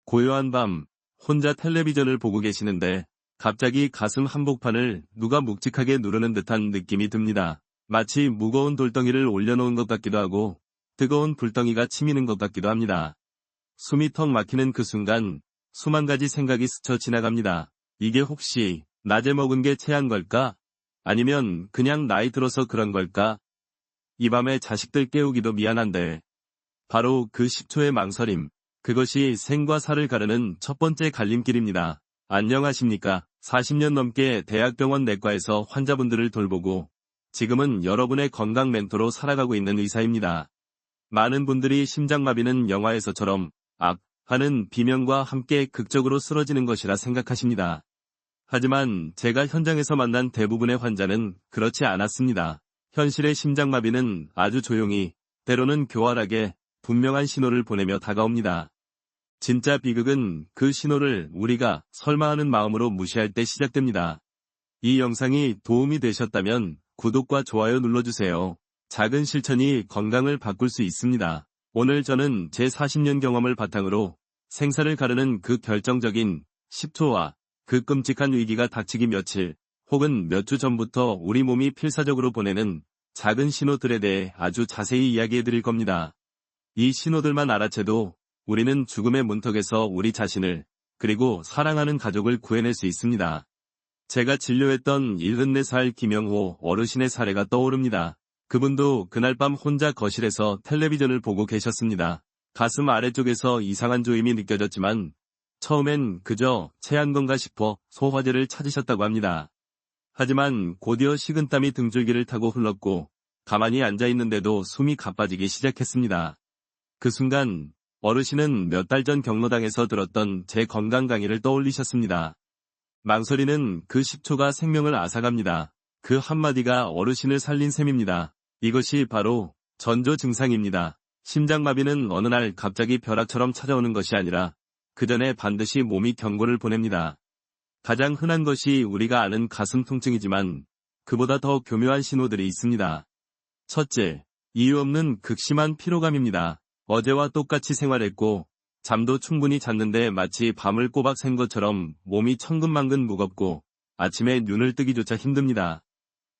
고요한 밤, 혼자 텔레비전을 보고 계시는데 갑자기 가슴 한복판을 누가 묵직하게 누르는 듯한 느낌이 듭니다. 마치 무거운 돌덩이를 올려놓은 것 같기도 하고 뜨거운 불덩이가 치미는 것 같기도 합니다. 숨이 턱 막히는 그 순간 수만 가지 생각이 스쳐 지나갑니다. 이게 혹시 낮에 먹은 게 체한 걸까? 아니면 그냥 나이 들어서 그런 걸까? 이 밤에 자식들 깨우기도 미안한데 바로 그 10초의 망설임, 그것이 생과 사를 가르는 첫 번째 갈림길입니다. 안녕하십니까? 40년 넘게 대학병원 내과에서 환자분들을 돌보고 지금은 여러분의 건강 멘토로 살아가고 있는 의사입니다. 많은 분들이 심장마비는 영화에서처럼 하는 비명과 함께 극적으로 쓰러지는 것이라 생각하십니다. 하지만 제가 현장에서 만난 대부분의 환자는 그렇지 않았습니다. 현실의 심장마비는 아주 조용히, 때로는 교활하게 분명한 신호를 보내며 다가옵니다. 진짜 비극은 그 신호를 우리가 설마 하는 마음으로 무시할 때 시작됩니다. 이 영상이 도움이 되셨다면 구독과 좋아요 눌러주세요. 작은 실천이 건강을 바꿀 수 있습니다. 오늘 저는 제 40년 경험을 바탕으로 생사를 가르는 그 결정적인 10초와 그 끔찍한 위기가 닥치기 며칠 혹은 몇 주 전부터 우리 몸이 필사적으로 보내는 작은 신호들에 대해 아주 자세히 이야기해 드릴 겁니다. 이 신호들만 알아채도 우리는 죽음의 문턱에서 우리 자신을 그리고 사랑하는 가족을 구해낼 수 있습니다. 제가 진료했던 74살 김영호 어르신의 사례가 떠오릅니다. 그분도 그날 밤 혼자 거실에서 텔레비전을 보고 계셨습니다. 가슴 아래쪽에서 이상한 조임이 느껴졌지만 처음엔 그저 체한 건가 싶어 소화제를 찾으셨다고 합니다. 하지만 곧이어 식은땀이 등줄기를 타고 흘렀고 가만히 앉아있는데도 숨이 가빠지기 시작했습니다. 그 순간 어르신은 몇 달 전 경로당에서 들었던 제 건강 강의를 떠올리셨습니다. 망설이는 그 10초가 생명을 앗아갑니다. 그 한마디가 어르신을 살린 셈입니다. 이것이 바로 전조 증상입니다. 심장마비는 어느 날 갑자기 벼락처럼 찾아오는 것이 아니라 그 전에 반드시 몸이 경고를 보냅니다. 가장 흔한 것이 우리가 아는 가슴 통증이지만 그보다 더 교묘한 신호들이 있습니다. 첫째, 이유 없는 극심한 피로감입니다. 어제와 똑같이 생활했고 잠도 충분히 잤는데 마치 밤을 꼬박 샌 것처럼 몸이 천근만근 무겁고 아침에 눈을 뜨기조차 힘듭니다.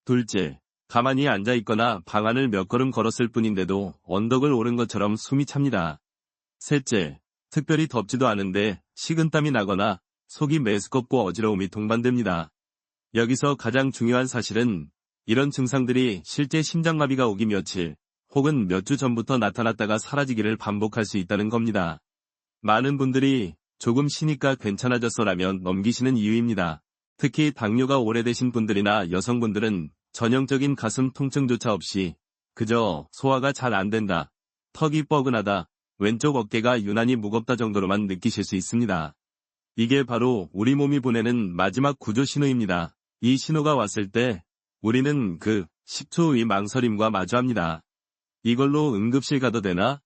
둘째, 가만히 앉아있거나 방 안을 몇 걸음 걸었을 뿐인데도 언덕을 오른 것처럼 숨이 찹니다. 셋째, 특별히 덥지도 않은데 식은땀이 나거나 속이 메스껍고 어지러움이 동반됩니다. 여기서 가장 중요한 사실은 이런 증상들이 실제 심장마비가 오기 며칠 혹은 몇 주 전부터 나타났다가 사라지기를 반복할 수 있다는 겁니다. 많은 분들이 조금 쉬니까 괜찮아졌어라면 넘기시는 이유입니다. 특히 당뇨가 오래되신 분들이나 여성분들은 전형적인 가슴 통증조차 없이 그저 소화가 잘 안 된다, 턱이 뻐근하다, 왼쪽 어깨가 유난히 무겁다 정도로만 느끼실 수 있습니다. 이게 바로 우리 몸이 보내는 마지막 구조 신호입니다. 이 신호가 왔을 때 우리는 그 10초의 망설임과 마주합니다. 이걸로 응급실 가도 되나?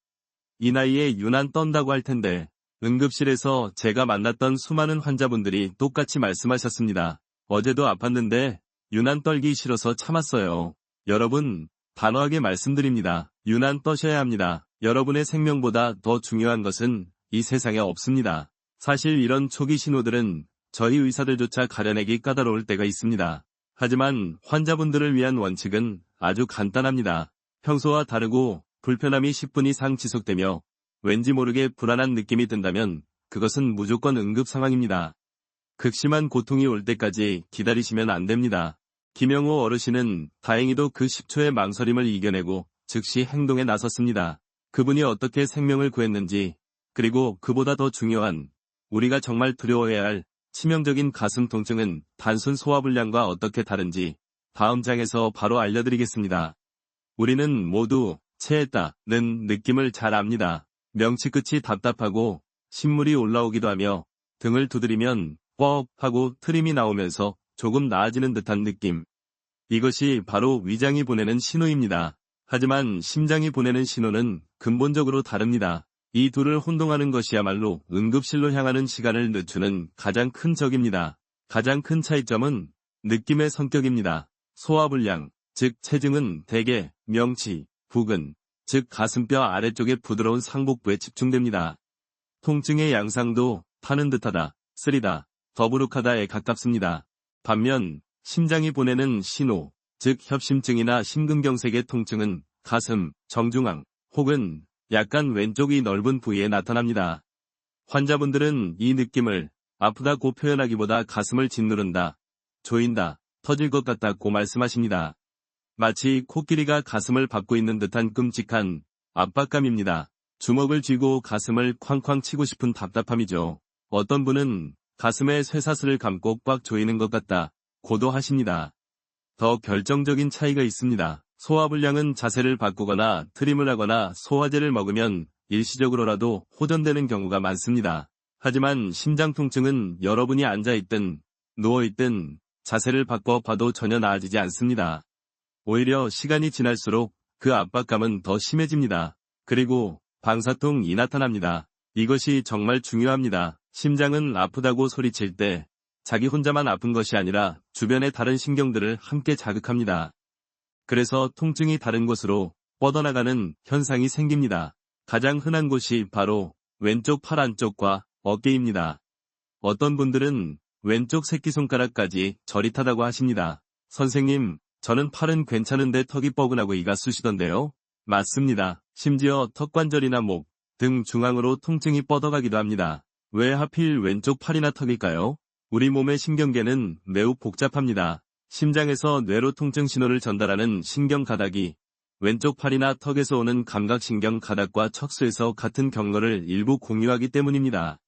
이 나이에 유난 떤다고 할 텐데 응급실에서 제가 만났던 수많은 환자분들이 똑같이 말씀하셨습니다. 어제도 아팠는데 유난 떨기 싫어서 참았어요. 여러분, 단호하게 말씀드립니다. 유난 떠셔야 합니다. 여러분의 생명보다 더 중요한 것은 이 세상에 없습니다. 사실 이런 초기 신호들은 저희 의사들조차 가려내기 까다로울 때가 있습니다. 하지만 환자분들을 위한 원칙은 아주 간단합니다. 평소와 다르고 불편함이 10분 이상 지속되며 왠지 모르게 불안한 느낌이 든다면 그것은 무조건 응급 상황입니다. 극심한 고통이 올 때까지 기다리시면 안 됩니다. 김영호 어르신은 다행히도 그 10초의 망설임을 이겨내고 즉시 행동에 나섰습니다. 그분이 어떻게 생명을 구했는지, 그리고 그보다 더 중요한 우리가 정말 두려워해야 할 치명적인 가슴 통증은 단순 소화불량과 어떻게 다른지 다음 장에서 바로 알려드리겠습니다. 우리는 모두 체했다는 느낌을 잘 압니다. 명치 끝이 답답하고 신물이 올라오기도 하며 등을 두드리면 뻑 하고 트림이 나오면서 조금 나아지는 듯한 느낌. 이것이 바로 위장이 보내는 신호입니다. 하지만 심장이 보내는 신호는 근본적으로 다릅니다. 이 둘을 혼동하는 것이야말로 응급실로 향하는 시간을 늦추는 가장 큰 적입니다. 가장 큰 차이점은 느낌의 성격입니다. 소화불량, 즉 체증은 대개 명치, 부근, 즉 가슴뼈 아래쪽의 부드러운 상복부에 집중됩니다. 통증의 양상도 타는 듯하다, 쓰리다, 더부룩하다에 가깝습니다. 반면 심장이 보내는 신호, 즉 협심증이나 심근경색의 통증은 가슴, 정중앙, 혹은 약간 왼쪽이 넓은 부위에 나타납니다. 환자분들은 이 느낌을 아프다고 표현하기보다 가슴을 짓누른다, 조인다, 터질 것 같다고 말씀하십니다. 마치 코끼리가 가슴을 밟고 있는 듯한 끔찍한 압박감입니다. 주먹을 쥐고 가슴을 쾅쾅 치고 싶은 답답함이죠. 어떤 분은 가슴에 쇠사슬을 감고 꽉 조이는 것 같다 고도하십니다. 더 결정적인 차이가 있습니다. 소화불량은 자세를 바꾸거나 트림을 하거나 소화제를 먹으면 일시적으로라도 호전되는 경우가 많습니다. 하지만 심장 통증은 여러분이 앉아있든 누워있든 자세를 바꿔 봐도 전혀 나아지지 않습니다. 오히려 시간이 지날수록 그 압박감은 더 심해집니다. 그리고 방사통이 나타납니다. 이것이 정말 중요합니다. 심장은 아프다고 소리칠 때 자기 혼자만 아픈 것이 아니라 주변의 다른 신경들을 함께 자극합니다. 그래서 통증이 다른 곳으로 뻗어나가는 현상이 생깁니다. 가장 흔한 곳이 바로 왼쪽 팔 안쪽과 어깨입니다. 어떤 분들은 왼쪽 새끼손가락까지 저릿하다고 하십니다. 선생님, 저는 팔은 괜찮은데 턱이 뻐근하고 이가 쑤시던데요? 맞습니다. 심지어 턱관절이나 목, 등 중앙으로 통증이 뻗어가기도 합니다. 왜 하필 왼쪽 팔이나 턱일까요? 우리 몸의 신경계는 매우 복잡합니다. 심장에서 뇌로 통증 신호를 전달하는 신경 가닥이 왼쪽 팔이나 턱에서 오는 감각신경 가닥과 척수에서 같은 경로를 일부 공유하기 때문입니다.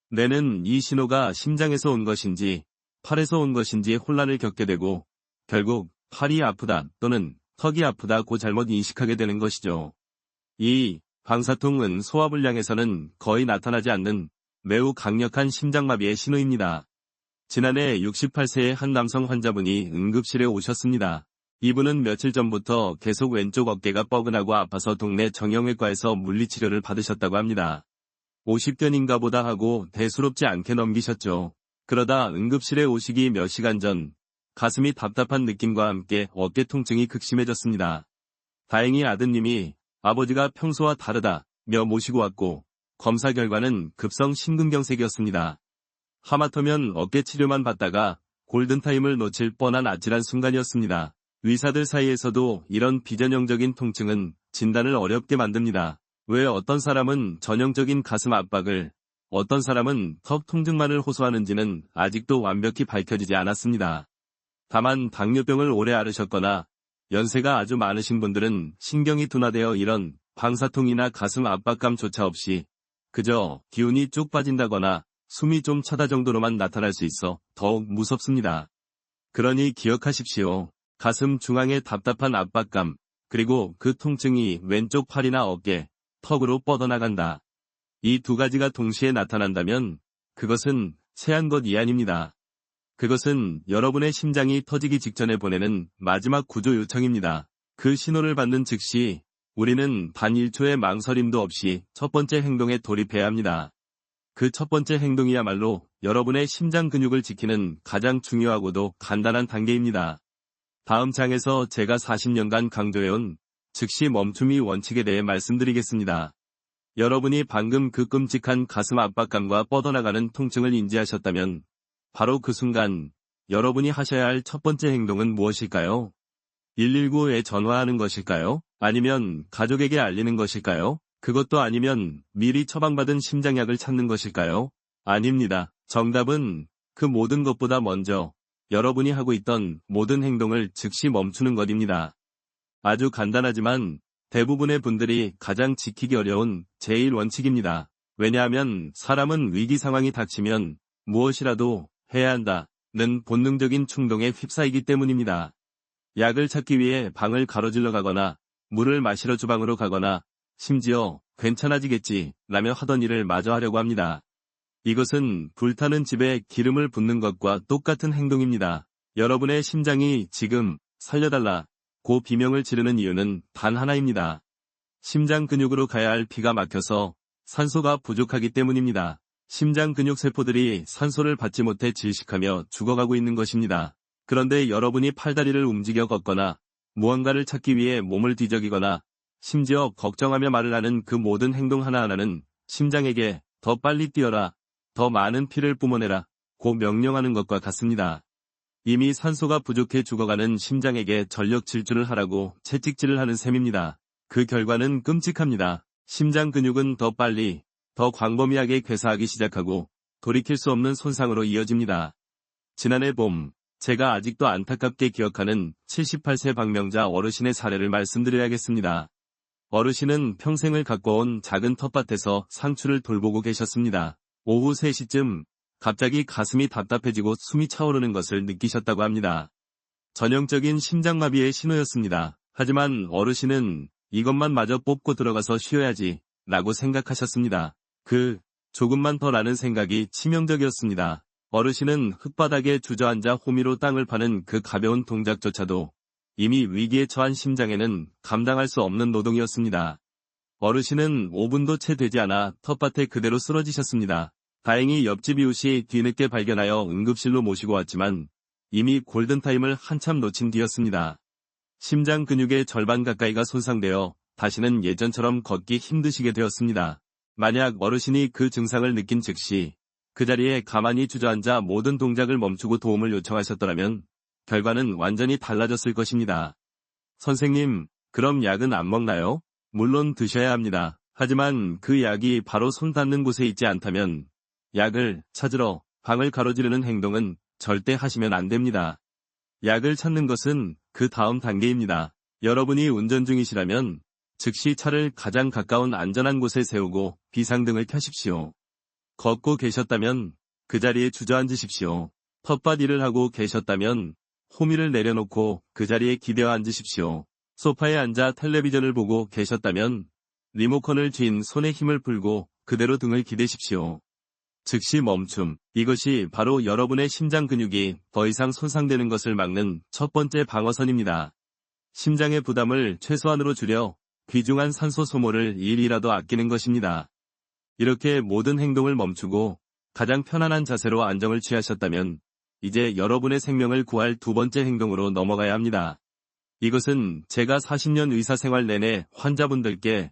뇌는 이 신호가 심장에서 온 것인지 팔에서 온 것인지에 혼란을 겪게 되고 결국 팔이 아프다 또는 턱이 아프다고 잘못 인식하게 되는 것이죠. 이 방사통은 소화불량에서는 거의 나타나지 않는 매우 강력한 심장마비의 신호입니다. 지난해 68세의 한 남성 환자분이 응급실에 오셨습니다. 이분은 며칠 전부터 계속 왼쪽 어깨가 뻐근하고 아파서 동네 정형외과에서 물리치료를 받으셨다고 합니다. 50견인가 보다 하고 대수롭지 않게 넘기셨죠. 그러다 응급실에 오시기 몇 시간 전 가슴이 답답한 느낌과 함께 어깨 통증이 극심해졌습니다. 다행히 아드님이 아버지가 평소와 다르다며 모시고 왔고 검사 결과는 급성 심근경색이었습니다. 하마터면 어깨 치료만 받다가 골든타임을 놓칠 뻔한 아찔한 순간이었습니다. 의사들 사이에서도 이런 비전형적인 통증은 진단을 어렵게 만듭니다. 왜 어떤 사람은 전형적인 가슴 압박을, 어떤 사람은 턱 통증만을 호소하는지는 아직도 완벽히 밝혀지지 않았습니다. 다만 당뇨병을 오래 앓으셨거나 연세가 아주 많으신 분들은 신경이 둔화되어 이런 방사통이나 가슴 압박감조차 없이 그저 기운이 쭉 빠진다거나 숨이 좀 차다 정도로만 나타날 수 있어 더욱 무섭습니다. 그러니 기억하십시오. 가슴 중앙의 답답한 압박감, 그리고 그 통증이 왼쪽 팔이나 어깨, 턱으로 뻗어나간다. 이 두 가지가 동시에 나타난다면 그것은 세한 것이 아닙니다. 그것은 여러분의 심장이 터지기 직전에 보내는 마지막 구조 요청입니다. 그 신호를 받는 즉시 우리는 단 1초의 망설임도 없이 첫 번째 행동에 돌입해야 합니다. 그 첫 번째 행동이야말로 여러분의 심장 근육을 지키는 가장 중요하고도 간단한 단계입니다. 다음 장에서 제가 40년간 강조해온 즉시 멈춤이 원칙에 대해 말씀드리겠습니다. 여러분이 방금 그 끔찍한 가슴 압박감과 뻗어나가는 통증을 인지하셨다면 바로 그 순간 여러분이 하셔야 할 첫 번째 행동은 무엇일까요? 119에 전화하는 것일까요? 아니면 가족에게 알리는 것일까요? 그것도 아니면 미리 처방받은 심장약을 찾는 것일까요? 아닙니다. 정답은 그 모든 것보다 먼저 여러분이 하고 있던 모든 행동을 즉시 멈추는 것입니다. 아주 간단하지만 대부분의 분들이 가장 지키기 어려운 제1원칙입니다. 왜냐하면 사람은 위기 상황이 닥치면 무엇이라도 해야 한다는 본능적인 충동에 휩싸이기 때문입니다. 약을 찾기 위해 방을 가로질러 가거나 물을 마시러 주방으로 가거나 심지어 괜찮아지겠지 라며 하던 일을 마저 하려고 합니다. 이것은 불타는 집에 기름을 붓는 것과 똑같은 행동입니다. 여러분의 심장이 지금 살려달라고 비명을 지르는 이유는 단 하나입니다. 심장 근육으로 가야 할 피가 막혀서 산소가 부족하기 때문입니다. 심장 근육 세포들이 산소를 받지 못해 질식하며 죽어가고 있는 것입니다. 그런데 여러분이 팔다리를 움직여 걷거나 무언가를 찾기 위해 몸을 뒤적이거나 심지어 걱정하며 말을 하는 그 모든 행동 하나하나는 심장에게 더 빨리 뛰어라, 더 많은 피를 뿜어내라, 고 명령하는 것과 같습니다. 이미 산소가 부족해 죽어가는 심장에게 전력 질주를 하라고 채찍질을 하는 셈입니다. 그 결과는 끔찍합니다. 심장 근육은 더 빨리, 더 광범위하게 괴사하기 시작하고 돌이킬 수 없는 손상으로 이어집니다. 지난해 봄, 제가 아직도 안타깝게 기억하는 78세 박명자 어르신의 사례를 말씀드려야겠습니다. 어르신은 평생을 가꿔온 작은 텃밭에서 상추를 돌보고 계셨습니다. 오후 3시쯤 갑자기 가슴이 답답해지고 숨이 차오르는 것을 느끼셨다고 합니다. 전형적인 심장마비의 신호였습니다. 하지만 어르신은 이것만 마저 뽑고 들어가서 쉬어야지 라고 생각하셨습니다. 조금만 더 라는 생각이 치명적이었습니다. 어르신은 흙바닥에 주저앉아 호미로 땅을 파는 그 가벼운 동작조차도 이미 위기에 처한 심장에는 감당할 수 없는 노동이었습니다. 어르신은 5분도 채 되지 않아 텃밭에 그대로 쓰러지셨습니다. 다행히 옆집 이웃이 뒤늦게 발견하여 응급실로 모시고 왔지만 이미 골든타임을 한참 놓친 뒤였습니다. 심장 근육의 절반 가까이가 손상되어 다시는 예전처럼 걷기 힘드시게 되었습니다. 만약 어르신이 그 증상을 느낀 즉시 그 자리에 가만히 주저앉아 모든 동작을 멈추고 도움을 요청하셨더라면 결과는 완전히 달라졌을 것입니다. 선생님, 그럼 약은 안 먹나요? 물론 드셔야 합니다. 하지만 그 약이 바로 손 닿는 곳에 있지 않다면 약을 찾으러 방을 가로지르는 행동은 절대 하시면 안 됩니다. 약을 찾는 것은 그 다음 단계입니다. 여러분이 운전 중이시라면 즉시 차를 가장 가까운 안전한 곳에 세우고 비상등을 켜십시오. 걷고 계셨다면 그 자리에 주저앉으십시오. 텃밭 일을 하고 계셨다면 호미를 내려놓고 그 자리에 기대어 앉으십시오. 소파에 앉아 텔레비전을 보고 계셨다면 리모컨을 쥔 손에 힘을 풀고 그대로 등을 기대십시오. 즉시 멈춤. 이것이 바로 여러분의 심장 근육이 더 이상 손상되는 것을 막는 첫 번째 방어선입니다. 심장의 부담을 최소한으로 줄여 귀중한 산소 소모를 일이라도 아끼는 것입니다. 이렇게 모든 행동을 멈추고 가장 편안한 자세로 안정을 취하셨다면 이제 여러분의 생명을 구할 두 번째 행동으로 넘어가야 합니다. 이것은 제가 40년 의사생활 내내 환자분들께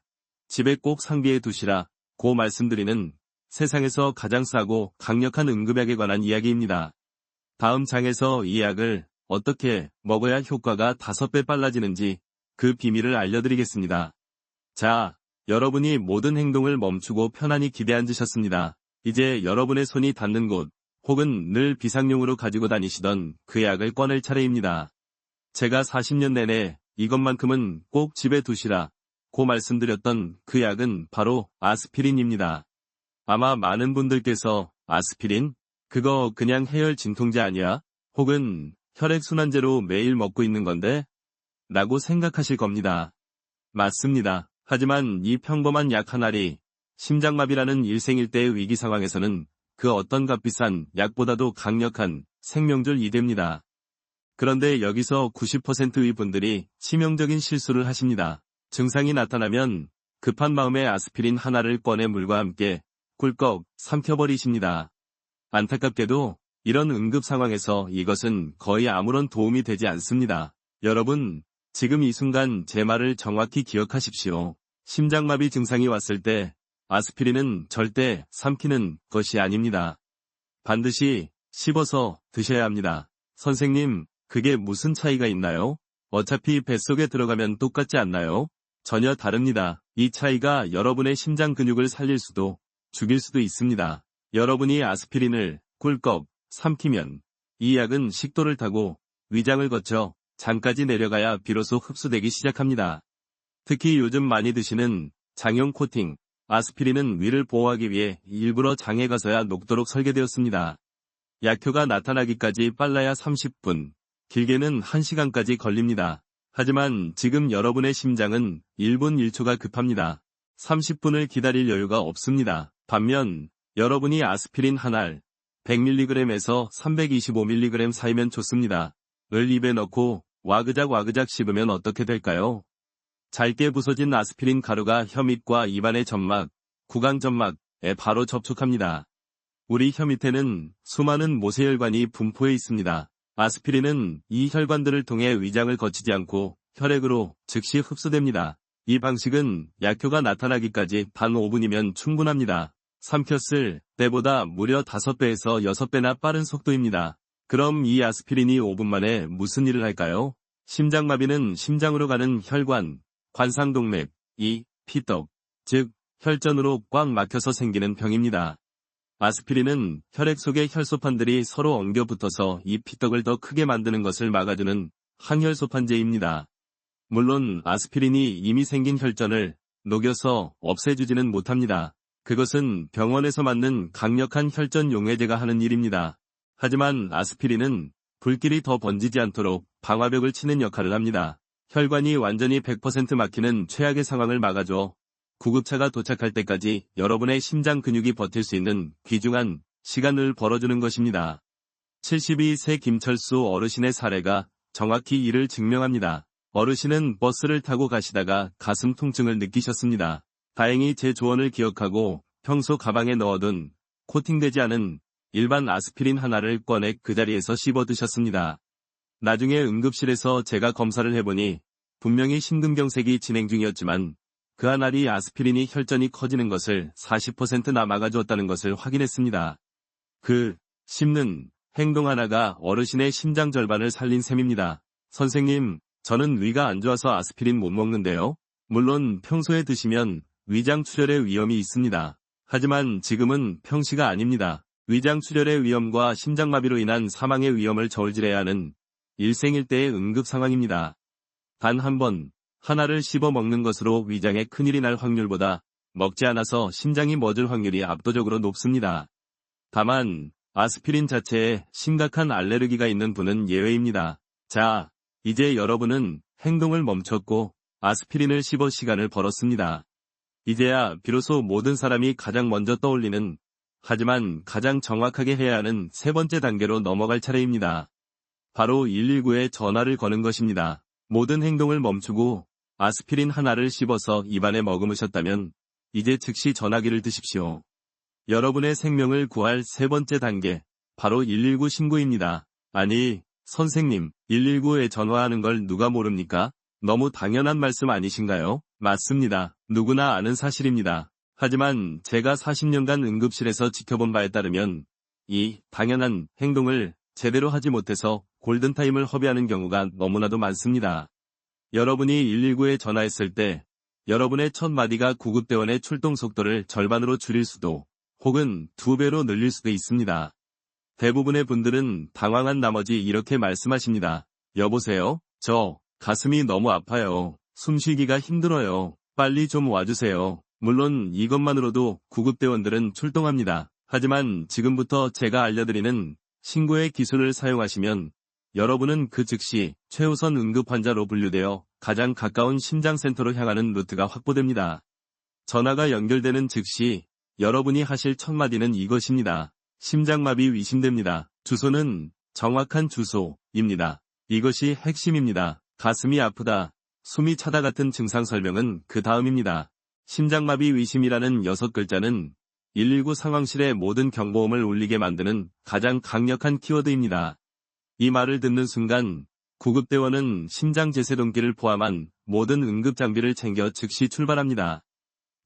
집에 꼭 상비해 두시라 고 말씀드리는 세상에서 가장 싸고 강력한 응급약에 관한 이야기입니다. 다음 장에서 이 약을 어떻게 먹어야 효과가 5배 빨라지는지 그 비밀을 알려드리겠습니다. 자, 여러분이 모든 행동을 멈추고 편안히 기대앉으셨습니다. 이제 여러분의 손이 닿는 곳, 혹은 늘 비상용으로 가지고 다니시던 그 약을 꺼낼 차례입니다. 제가 40년 내내 이것만큼은 꼭 집에 두시라 고 말씀드렸던 그 약은 바로 아스피린입니다. 아마 많은 분들께서 아스피린? 그거 그냥 해열 진통제 아니야? 혹은 혈액순환제로 매일 먹고 있는 건데? 라고 생각하실 겁니다. 맞습니다. 하지만 이 평범한 약 한 알이 심장마비라는 일생일대의 위기 상황에서는 그 어떤 값비싼 약보다도 강력한 생명줄 이됩니다. 그런데 여기서 90%의 분들이 치명적인 실수를 하십니다. 증상이 나타나면 급한 마음에 아스피린 하나를 꺼내 물과 함께 꿀꺽 삼켜버리십니다. 안타깝게도 이런 응급 상황에서 이것은 거의 아무런 도움이 되지 않습니다. 여러분, 지금 이 순간 제 말을 정확히 기억하십시오. 심장마비 증상이 왔을 때 아스피린은 절대 삼키는 것이 아닙니다. 반드시 씹어서 드셔야 합니다. 선생님, 그게 무슨 차이가 있나요? 어차피 뱃속에 들어가면 똑같지 않나요? 전혀 다릅니다. 이 차이가 여러분의 심장 근육을 살릴 수도 죽일 수도 있습니다. 여러분이 아스피린을 꿀꺽 삼키면 이 약은 식도를 타고 위장을 거쳐 장까지 내려가야 비로소 흡수되기 시작합니다. 특히 요즘 많이 드시는 장용 코팅, 아스피린은 위를 보호하기 위해 일부러 장에 가서야 녹도록 설계되었습니다. 약효가 나타나기까지 빨라야 30분, 길게는 1시간까지 걸립니다. 하지만 지금 여러분의 심장은 1분 1초가 급합니다. 30분을 기다릴 여유가 없습니다. 반면 여러분이 아스피린 한 알 100mg에서 325mg 사이면 좋습니다. 을 입에 넣고 와그작 씹으면 어떻게 될까요? 잘게 부서진 아스피린 가루가 혀밑과 입안의 점막, 구강점막에 바로 접촉합니다. 우리 혀 밑에는 수많은 모세혈관이 분포해 있습니다. 아스피린은 이 혈관들을 통해 위장을 거치지 않고 혈액으로 즉시 흡수됩니다. 이 방식은 약효가 나타나기까지 단 5분이면 충분합니다. 삼켰을 때보다 무려 5배에서 6배나 빠른 속도입니다. 그럼 이 아스피린이 5분 만에 무슨 일을 할까요? 심장마비는 심장으로 가는 혈관, 관상동맥, 피떡, 즉 혈전으로 꽉 막혀서 생기는 병입니다. 아스피린은 혈액 속의 혈소판들이 서로 엉겨 붙어서 이 피떡을 더 크게 만드는 것을 막아주는 항혈소판제입니다. 물론 아스피린이 이미 생긴 혈전을 녹여서 없애주지는 못합니다. 그것은 병원에서 맞는 강력한 혈전 용해제가 하는 일입니다. 하지만 아스피린은 불길이 더 번지지 않도록 방화벽을 치는 역할을 합니다. 혈관이 완전히 100% 막히는 최악의 상황을 막아줘 구급차가 도착할 때까지 여러분의 심장 근육이 버틸 수 있는 귀중한 시간을 벌어주는 것입니다. 72세 김철수 어르신의 사례가 정확히 이를 증명합니다. 어르신은 버스를 타고 가시다가 가슴 통증을 느끼셨습니다. 다행히 제 조언을 기억하고 평소 가방에 넣어둔 코팅되지 않은 일반 아스피린 하나를 꺼내 그 자리에서 씹어 드셨습니다. 나중에 응급실에서 제가 검사를 해보니 분명히 심근경색이 진행 중이었지만 그 한 알이 아스피린이 혈전이 커지는 것을 40%나 막아주었다는 것을 확인했습니다. 그 씹는 행동 하나가 어르신의 심장 절반을 살린 셈입니다. 선생님, 저는 위가 안 좋아서 아스피린 못 먹는데요. 물론 평소에 드시면 위장 출혈의 위험이 있습니다. 하지만 지금은 평시가 아닙니다. 위장 출혈의 위험과 심장마비로 인한 사망의 위험을 저울질해야 하는 일생일대의 응급 상황입니다. 단 한 번 하나를 씹어 먹는 것으로 위장에 큰일이 날 확률보다 먹지 않아서 심장이 멎을 확률이 압도적으로 높습니다. 다만 아스피린 자체에 심각한 알레르기가 있는 분은 예외입니다. 자, 이제 여러분은 행동을 멈췄고 아스피린을 씹어 시간을 벌었습니다. 이제야 비로소 모든 사람이 가장 먼저 떠올리는 하지만 가장 정확하게 해야 하는 세 번째 단계로 넘어갈 차례입니다. 바로 119에 전화를 거는 것입니다. 모든 행동을 멈추고 아스피린 하나를 씹어서 입안에 머금으셨다면 이제 즉시 전화기를 드십시오. 여러분의 생명을 구할 세 번째 단계, 바로 119 신고입니다. 아니, 선생님, 119에 전화하는 걸 누가 모릅니까? 너무 당연한 말씀 아니신가요? 맞습니다. 누구나 아는 사실입니다. 하지만 제가 40년간 응급실에서 지켜본 바에 따르면 이 당연한 행동을 제대로 하지 못해서 골든타임을 허비하는 경우가 너무나도 많습니다. 여러분이 119에 전화했을 때 여러분의 첫 마디가 구급대원의 출동 속도를 절반으로 줄일 수도 혹은 2배로 늘릴 수도 있습니다. 대부분의 분들은 당황한 나머지 이렇게 말씀하십니다. 여보세요? 저 가슴이 너무 아파요. 숨쉬기가 힘들어요. 빨리 좀 와주세요. 물론 이것만으로도 구급대원들은 출동합니다. 하지만 지금부터 제가 알려드리는 신고의 기술을 사용하시면 여러분은 그 즉시 최우선 응급환자로 분류되어 가장 가까운 심장센터로 향하는 루트가 확보됩니다. 전화가 연결되는 즉시 여러분이 하실 첫 마디는 이것입니다. 심장마비 의심됩니다. 주소는 정확한 주소입니다. 이것이 핵심입니다. 가슴이 아프다, 숨이 차다 같은 증상 설명은 그 다음입니다. 심장마비 의심이라는 6글자는 119 상황실의 모든 경보음을 울리게 만드는 가장 강력한 키워드입니다. 이 말을 듣는 순간 구급대원은 심장제세동기를 포함한 모든 응급장비를 챙겨 즉시 출발합니다.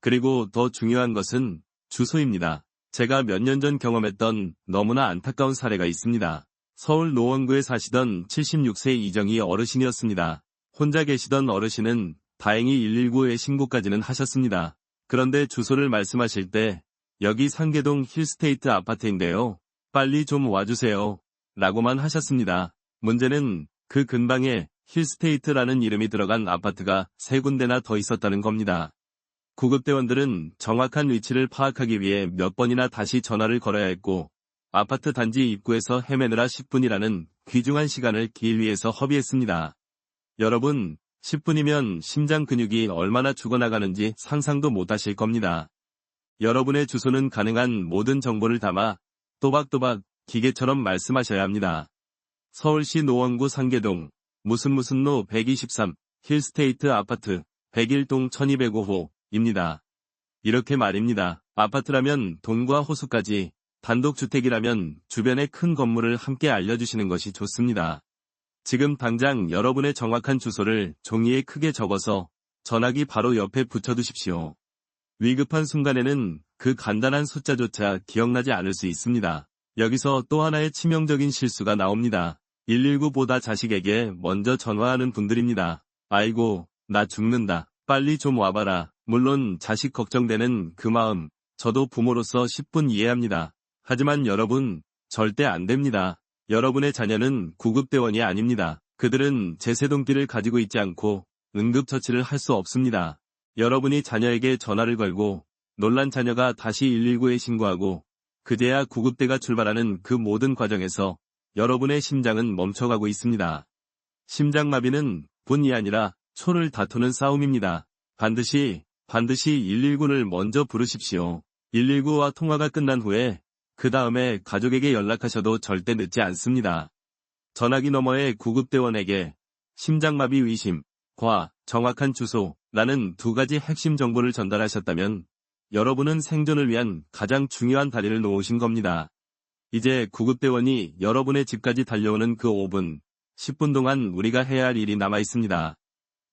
그리고 더 중요한 것은 주소입니다. 제가 몇 년 전 경험했던 너무나 안타까운 사례가 있습니다. 서울 노원구에 사시던 76세 이정희 어르신이었습니다. 혼자 계시던 어르신은 다행히 119에 신고까지는 하셨습니다. 그런데 주소를 말씀하실 때 여기 상계동 힐스테이트 아파트인데요. 빨리 좀 와주세요. 라고만 하셨습니다. 문제는 그 근방에 힐스테이트라는 이름이 들어간 아파트가 3군데나 더 있었다는 겁니다. 구급대원들은 정확한 위치를 파악하기 위해 몇 번이나 다시 전화를 걸어야 했고 아파트 단지 입구에서 헤매느라 10분이라는 귀중한 시간을 길 위에서 허비했습니다. 여러분, 10분이면 심장 근육이 얼마나 죽어나가는지 상상도 못하실 겁니다. 여러분의 주소는 가능한 모든 정보를 담아 또박또박 기계처럼 말씀하셔야 합니다. 서울시 노원구 상계동 무슨로 123 힐스테이트 아파트 101동 1205호입니다. 이렇게 말입니다. 아파트라면 동과 호수까지, 단독주택이라면 주변의 큰 건물을 함께 알려주시는 것이 좋습니다. 지금 당장 여러분의 정확한 주소를 종이에 크게 적어서 전화기 바로 옆에 붙여두십시오. 위급한 순간에는 그 간단한 숫자조차 기억나지 않을 수 있습니다. 여기서 또 하나의 치명적인 실수가 나옵니다. 119보다 자식에게 먼저 전화하는 분들입니다. 아이고, 나 죽는다. 빨리 좀 와봐라. 물론 자식 걱정되는 그 마음, 저도 부모로서 10분 이해합니다. 하지만 여러분, 절대 안 됩니다. 여러분의 자녀는 구급대원이 아닙니다. 그들은 제세동기를 가지고 있지 않고 응급처치를 할 수 없습니다. 여러분이 자녀에게 전화를 걸고 놀란 자녀가 다시 119에 신고하고 그제야 구급대가 출발하는 그 모든 과정에서 여러분의 심장은 멈춰가고 있습니다. 심장마비는 분이 아니라 초를 다투는 싸움입니다. 반드시 119를 먼저 부르십시오. 119와 통화가 끝난 후에 그 다음에 가족에게 연락하셔도 절대 늦지 않습니다. 전화기 너머의 구급대원에게 심장마비 의심과 정확한 주소라는 두 가지 핵심 정보를 전달하셨다면 여러분은 생존을 위한 가장 중요한 다리를 놓으신 겁니다. 이제 구급대원이 여러분의 집까지 달려오는 그 5분, 10분 동안 우리가 해야 할 일이 남아 있습니다.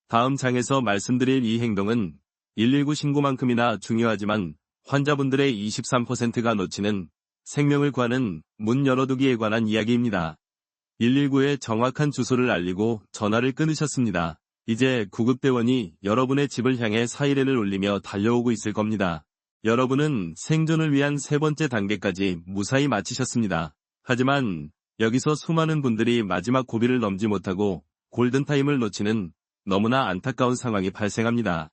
다음 장에서 말씀드릴 이 행동은 119 신고만큼이나 중요하지만 환자분들의 23%가 놓치는 생명을 구하는 문 열어두기에 관한 이야기입니다. 119의 정확한 주소를 알리고 전화를 끊으셨습니다. 이제 구급대원이 여러분의 집을 향해 사이렌을 울리며 달려오고 있을 겁니다. 여러분은 생존을 위한 세 번째 단계까지 무사히 마치셨습니다. 하지만 여기서 수많은 분들이 마지막 고비를 넘지 못하고 골든타임을 놓치는 너무나 안타까운 상황이 발생합니다.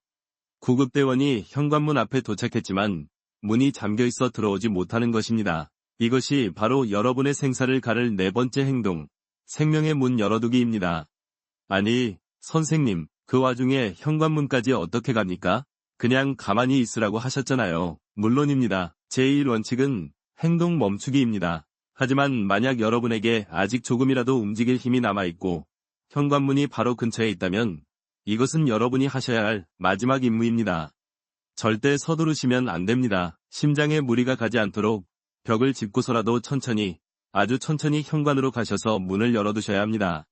구급대원이 현관문 앞에 도착했지만 문이 잠겨있어 들어오지 못하는 것입니다. 이것이 바로 여러분의 생사를 가를 네 번째 행동, 생명의 문 열어두기입니다. 아니, 선생님, 그 와중에 현관문까지 어떻게 갑니까? 그냥 가만히 있으라고 하셨잖아요. 물론입니다. 제1원칙은 행동 멈추기입니다. 하지만 만약 여러분에게 아직 조금이라도 움직일 힘이 남아있고 현관문이 바로 근처에 있다면 이것은 여러분이 하셔야 할 마지막 임무입니다. 절대 서두르시면 안 됩니다. 심장에 무리가 가지 않도록 벽을 짚고서라도 천천히, 아주 천천히 현관으로 가셔서 문을 열어두셔야 합니다.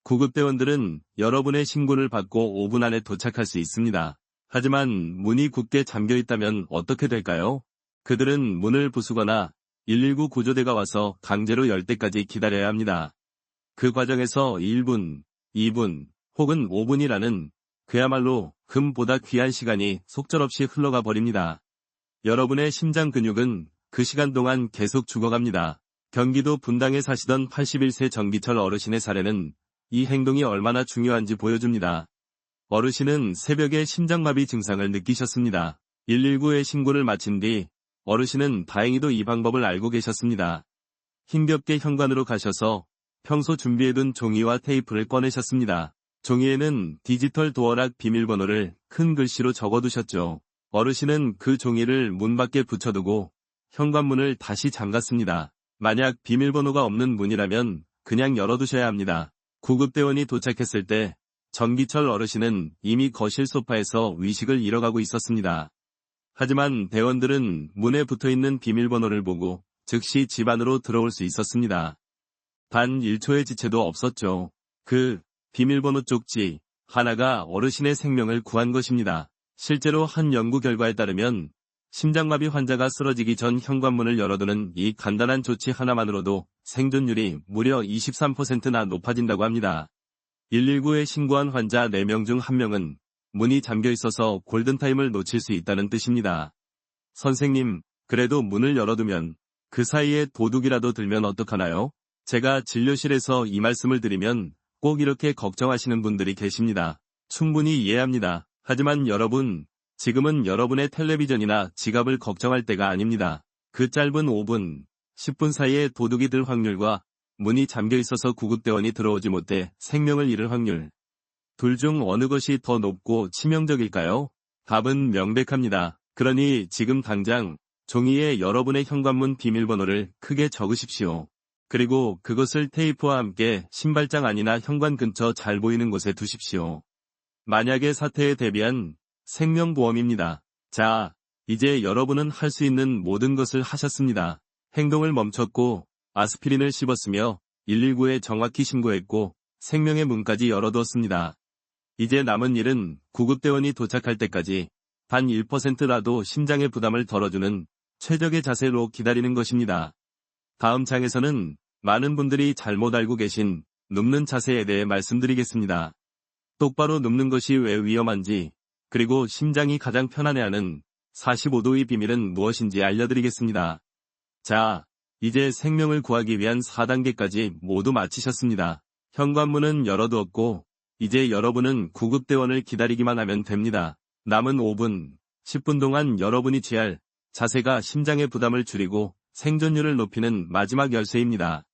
구급대원들은 여러분의 신고를 받고 5분 안에 도착할 수 있습니다. 하지만 문이 굳게 잠겨있다면 어떻게 될까요? 그들은 문을 부수거나 119 구조대가 와서 강제로 열 때까지 기다려야 합니다. 그 과정에서 1분, 2분, 혹은 5분이라는 그야말로 금보다 귀한 시간이 속절없이 흘러가 버립니다. 여러분의 심장 근육은 그 시간 동안 계속 죽어갑니다. 경기도 분당에 사시던 81세 정기철 어르신의 사례는 이 행동이 얼마나 중요한지 보여줍니다. 어르신은 새벽에 심장마비 증상을 느끼셨습니다. 119에 신고를 마친 뒤 어르신은 다행히도 이 방법을 알고 계셨습니다. 힘겹게 현관으로 가셔서 평소 준비해둔 종이와 테이프를 꺼내셨습니다. 종이에는 디지털 도어락 비밀번호를 큰 글씨로 적어두셨죠. 어르신은 그 종이를 문 밖에 붙여두고 현관문을 다시 잠갔습니다. 만약 비밀번호가 없는 문이라면 그냥 열어두셔야 합니다. 구급대원이 도착했을 때 정기철 어르신은 이미 거실 소파에서 의식을 잃어가고 있었습니다. 하지만 대원들은 문에 붙어있는 비밀번호를 보고 즉시 집 안으로 들어올 수 있었습니다. 단 1초의 지체도 없었죠. 그 비밀번호 쪽지 하나가 어르신의 생명을 구한 것입니다. 실제로 한 연구 결과에 따르면 심장마비 환자가 쓰러지기 전 현관문을 열어두는 이 간단한 조치 하나만으로도 생존율이 무려 23%나 높아진다고 합니다. 119에 신고한 환자 4명 중 1명은 문이 잠겨 있어서 골든타임을 놓칠 수 있다는 뜻입니다. 선생님, 그래도 문을 열어두면 그 사이에 도둑이라도 들면 어떡하나요? 제가 진료실에서 이 말씀을 드리면 꼭 이렇게 걱정하시는 분들이 계십니다. 충분히 이해합니다. 하지만 여러분, 지금은 여러분의 텔레비전이나 지갑을 걱정할 때가 아닙니다. 그 짧은 5분, 10분 사이에 도둑이 들 확률과 문이 잠겨 있어서 구급대원이 들어오지 못해 생명을 잃을 확률. 둘 중 어느 것이 더 높고 치명적일까요? 답은 명백합니다. 그러니 지금 당장 종이에 여러분의 현관문 비밀번호를 크게 적으십시오. 그리고 그것을 테이프와 함께 신발장 안이나 현관 근처 잘 보이는 곳에 두십시오. 만약의 사태에 대비한 생명보험입니다. 자, 이제 여러분은 할 수 있는 모든 것을 하셨습니다. 행동을 멈췄고 아스피린을 씹었으며 119에 정확히 신고했고 생명의 문까지 열어두었습니다. 이제 남은 일은 구급대원이 도착할 때까지 단 1%라도 심장의 부담을 덜어주는 최적의 자세로 기다리는 것입니다. 다음 장에서는 많은 분들이 잘못 알고 계신 눕는 자세에 대해 말씀드리겠습니다. 똑바로 눕는 것이 왜 위험한지, 그리고 심장이 가장 편안해하는 45도의 비밀은 무엇인지 알려드리겠습니다. 자, 이제 생명을 구하기 위한 4단계까지 모두 마치셨습니다. 현관문은 열어두었고, 이제 여러분은 구급대원을 기다리기만 하면 됩니다. 남은 5분, 10분 동안 여러분이 취할 자세가 심장의 부담을 줄이고 생존율을 높이는 마지막 열쇠입니다.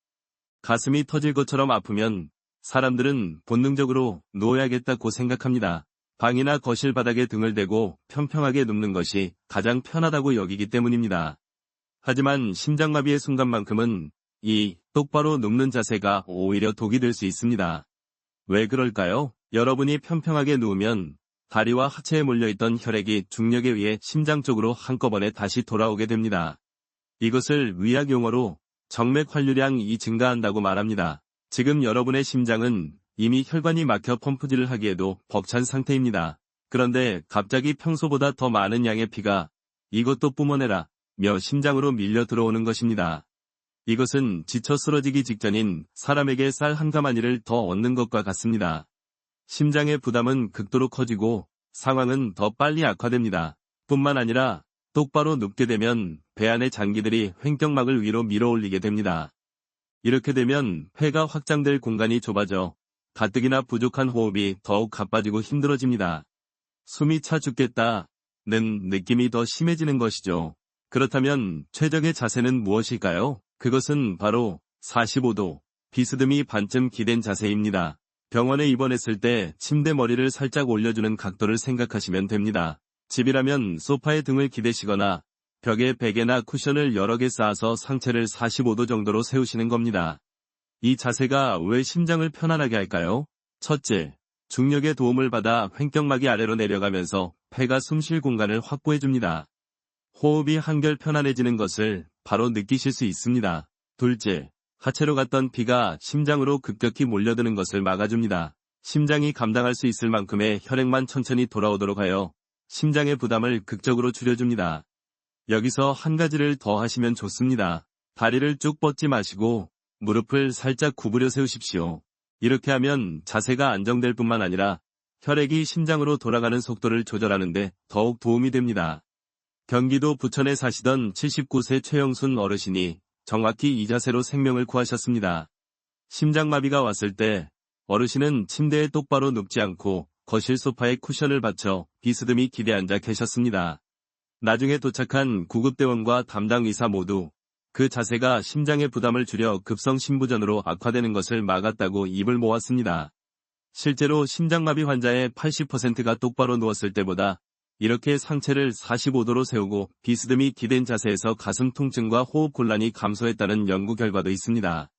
가슴이 터질 것처럼 아프면 사람들은 본능적으로 누워야겠다고 생각합니다. 방이나 거실 바닥에 등을 대고 평평하게 눕는 것이 가장 편하다고 여기기 때문입니다. 하지만 심장마비의 순간만큼은 이 똑바로 눕는 자세가 오히려 독이 될 수 있습니다. 왜 그럴까요? 여러분이 평평하게 누우면 다리와 하체에 몰려있던 혈액이 중력에 의해 심장 쪽으로 한꺼번에 다시 돌아오게 됩니다. 이것을 의학 용어로 정맥 환류량이 증가한다고 말합니다. 지금 여러분의 심장은 이미 혈관이 막혀 펌프질을 하기에도 벅찬 상태입니다. 그런데 갑자기 평소보다 더 많은 양의 피가 이것도 뿜어내라 며 심장으로 밀려 들어오는 것입니다. 이것은 지쳐 쓰러지기 직전인 사람에게 쌀 한 가마니를 더 얻는 것과 같습니다. 심장의 부담은 극도로 커지고 상황은 더 빨리 악화됩니다. 뿐만 아니라 똑바로 눕게 되면 배 안의 장기들이 횡격막을 위로 밀어올리게 됩니다. 이렇게 되면 폐가 확장될 공간이 좁아져 가뜩이나 부족한 호흡이 더욱 가빠지고 힘들어집니다. 숨이 차 죽겠다는 느낌이 더 심해지는 것이죠. 그렇다면 최적의 자세는 무엇일까요? 그것은 바로 45도, 비스듬히 반쯤 기댄 자세입니다. 병원에 입원했을 때 침대 머리를 살짝 올려주는 각도를 생각하시면 됩니다. 집이라면 소파에 등을 기대시거나 벽에 베개나 쿠션을 여러 개 쌓아서 상체를 45도 정도로 세우시는 겁니다. 이 자세가 왜 심장을 편안하게 할까요? 첫째, 중력의 도움을 받아 횡격막이 아래로 내려가면서 폐가 숨쉴 공간을 확보해줍니다. 호흡이 한결 편안해지는 것을 바로 느끼실 수 있습니다. 둘째, 하체로 갔던 피가 심장으로 급격히 몰려드는 것을 막아줍니다. 심장이 감당할 수 있을 만큼의 혈액만 천천히 돌아오도록 하여 심장의 부담을 극적으로 줄여줍니다. 여기서 한 가지를 더 하시면 좋습니다. 다리를 쭉 뻗지 마시고 무릎을 살짝 구부려 세우십시오. 이렇게 하면 자세가 안정될 뿐만 아니라 혈액이 심장으로 돌아가는 속도를 조절하는 데 더욱 도움이 됩니다. 경기도 부천에 사시던 79세 최영순 어르신이 정확히 이 자세로 생명을 구하셨습니다. 심장마비가 왔을 때 어르신은 침대에 똑바로 눕지 않고 거실 소파에 쿠션을 받쳐 비스듬히 기대앉아 계셨습니다. 나중에 도착한 구급대원과 담당 의사 모두 그 자세가 심장의 부담을 줄여 급성 심부전으로 악화되는 것을 막았다고 입을 모았습니다. 실제로 심장마비 환자의 80%가 똑바로 누웠을 때보다 이렇게 상체를 45도로 세우고 비스듬히 기댄 자세에서 가슴 통증과 호흡 곤란이 감소했다는 연구 결과도 있습니다.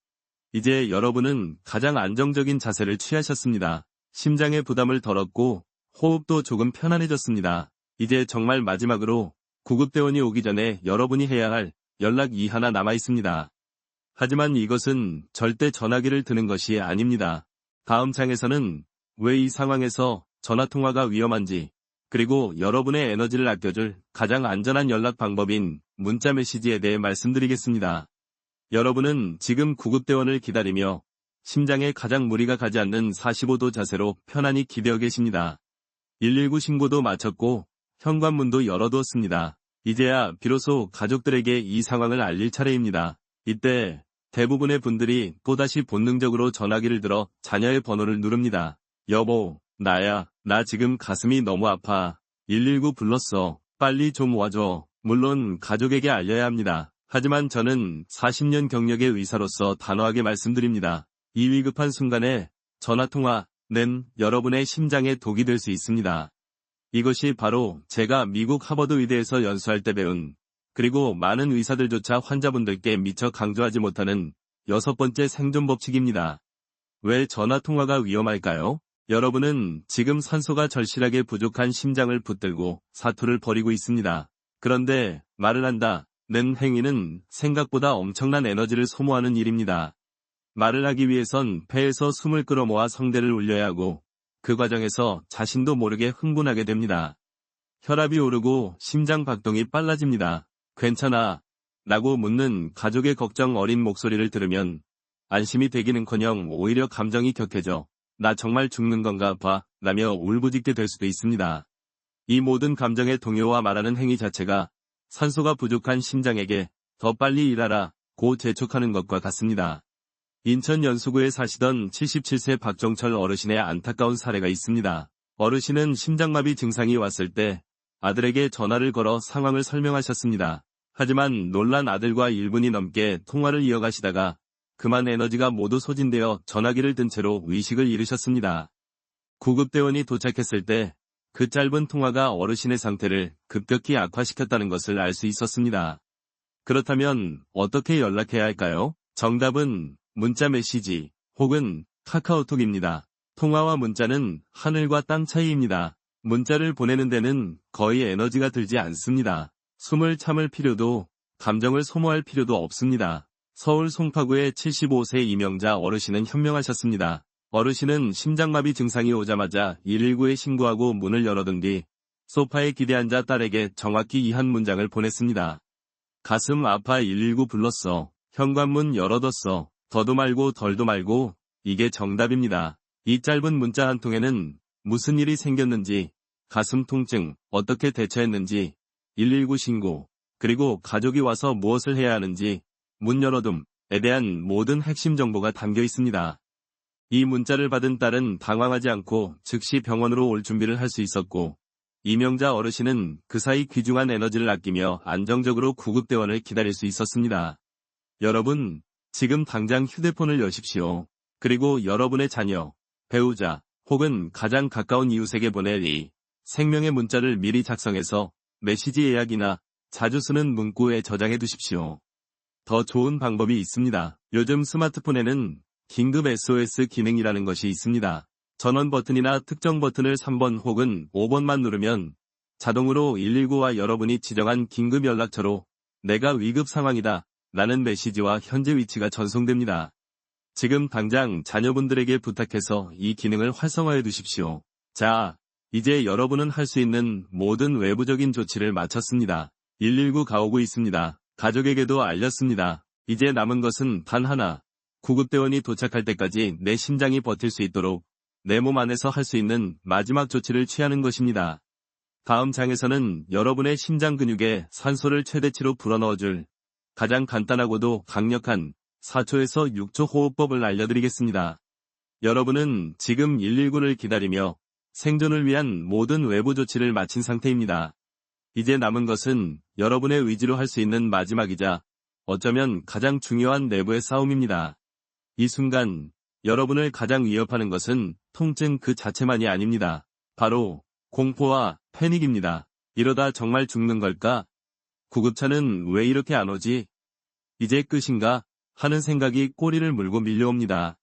이제 여러분은 가장 안정적인 자세를 취하셨습니다. 심장의 부담을 덜었고 호흡도 조금 편안해졌습니다. 이제 정말 마지막으로 구급대원이 오기 전에 여러분이 해야 할 연락이 하나 남아 있습니다. 하지만 이것은 절대 전화기를 드는 것이 아닙니다. 다음 장에서는 왜 이 상황에서 전화통화가 위험한지, 그리고 여러분의 에너지를 아껴줄 가장 안전한 연락 방법인 문자 메시지에 대해 말씀드리겠습니다. 여러분은 지금 구급대원을 기다리며 심장에 가장 무리가 가지 않는 45도 자세로 편안히 기대어 계십니다. 119 신고도 마쳤고 현관문도 열어두었습니다. 이제야 비로소 가족들에게 이 상황을 알릴 차례입니다. 이때 대부분의 분들이 또다시 본능적으로 전화기를 들어 자녀의 번호를 누릅니다. 여보, 나야, 나 지금 가슴이 너무 아파. 119 불렀어. 빨리 좀 와줘. 물론 가족에게 알려야 합니다. 하지만 저는 40년 경력의 의사로서 단호하게 말씀드립니다. 이 위급한 순간에 전화통화는 여러분의 심장에 독이 될 수 있습니다. 이것이 바로 제가 미국 하버드 의대에서 연수할 때 배운, 그리고 많은 의사들조차 환자분들께 미처 강조하지 못하는 6번째 생존 법칙입니다. 왜 전화통화가 위험할까요? 여러분은 지금 산소가 절실하게 부족한 심장을 붙들고 사투를 벌이고 있습니다. 그런데 말을 한다는 행위는 생각보다 엄청난 에너지를 소모하는 일입니다. 말을 하기 위해선 폐에서 숨을 끌어모아 성대를 울려야 하고 그 과정에서 자신도 모르게 흥분하게 됩니다. 혈압이 오르고 심장 박동이 빨라집니다. 괜찮아? 라고 묻는 가족의 걱정 어린 목소리를 들으면 안심이 되기는커녕 오히려 감정이 격해져 나 정말 죽는 건가 봐 라며 울부짖게 될 수도 있습니다. 이 모든 감정의 동요와 말하는 행위 자체가 산소가 부족한 심장에게 더 빨리 일하라 고 재촉하는 것과 같습니다. 인천 연수구에 사시던 77세 박정철 어르신의 안타까운 사례가 있습니다. 어르신은 심장마비 증상이 왔을 때 아들에게 전화를 걸어 상황을 설명하셨습니다. 하지만 놀란 아들과 1분이 넘게 통화를 이어가시다가 그만 에너지가 모두 소진되어 전화기를 든 채로 의식을 잃으셨습니다. 구급대원이 도착했을 때 그 짧은 통화가 어르신의 상태를 급격히 악화시켰다는 것을 알 수 있었습니다. 그렇다면 어떻게 연락해야 할까요? 정답은 문자 메시지 혹은 카카오톡입니다. 통화와 문자는 하늘과 땅 차이입니다. 문자를 보내는 데는 거의 에너지가 들지 않습니다. 숨을 참을 필요도 감정을 소모할 필요도 없습니다. 서울 송파구의 75세 이명자 어르신은 현명하셨습니다. 어르신은 심장마비 증상이 오자마자 119에 신고하고 문을 열어둔 뒤 소파에 기대앉아 딸에게 정확히 이 한 문장을 보냈습니다. 가슴 아파 119 불렀어. 현관문 열어뒀어. 더도 말고 덜도 말고 이게 정답입니다. 이 짧은 문자 한 통에는 무슨 일이 생겼는지, 가슴 통증, 어떻게 대처했는지, 119 신고, 그리고 가족이 와서 무엇을 해야 하는지, 문 열어둠에 대한 모든 핵심 정보가 담겨 있습니다. 이 문자를 받은 딸은 당황하지 않고 즉시 병원으로 올 준비를 할 수 있었고, 이명자 어르신은 그 사이 귀중한 에너지를 아끼며 안정적으로 구급대원을 기다릴 수 있었습니다. 여러분, 지금 당장 휴대폰을 여십시오. 그리고 여러분의 자녀, 배우자, 혹은 가장 가까운 이웃에게 보낼 이 생명의 문자를 미리 작성해서 메시지 예약이나 자주 쓰는 문구에 저장해 두십시오. 더 좋은 방법이 있습니다. 요즘 스마트폰에는 긴급 SOS 기능이라는 것이 있습니다. 전원 버튼이나 특정 버튼을 3번 혹은 5번만 누르면 자동으로 119와 여러분이 지정한 긴급 연락처로 내가 위급 상황이다 라는 메시지와 현재 위치가 전송됩니다. 지금 당장 자녀분들에게 부탁해서 이 기능을 활성화해 두십시오. 자, 이제 여러분은 할 수 있는 모든 외부적인 조치를 마쳤습니다. 119 가오고 있습니다. 가족에게도 알렸습니다. 이제 남은 것은 단 하나. 구급대원이 도착할 때까지 내 심장이 버틸 수 있도록 내 몸 안에서 할 수 있는 마지막 조치를 취하는 것입니다. 다음 장에서는 여러분의 심장 근육에 산소를 최대치로 불어넣어줄 가장 간단하고도 강력한 4초에서 6초 호흡법을 알려드리겠습니다. 여러분은 지금 119를 기다리며 생존을 위한 모든 외부 조치를 마친 상태입니다. 이제 남은 것은 여러분의 의지로 할 수 있는 마지막이자 어쩌면 가장 중요한 내부의 싸움입니다. 이 순간 여러분을 가장 위협하는 것은 통증 그 자체만이 아닙니다. 바로 공포와 패닉입니다. 이러다 정말 죽는 걸까? 구급차는 왜 이렇게 안 오지? 이제 끝인가? 하는 생각이 꼬리를 물고 밀려옵니다.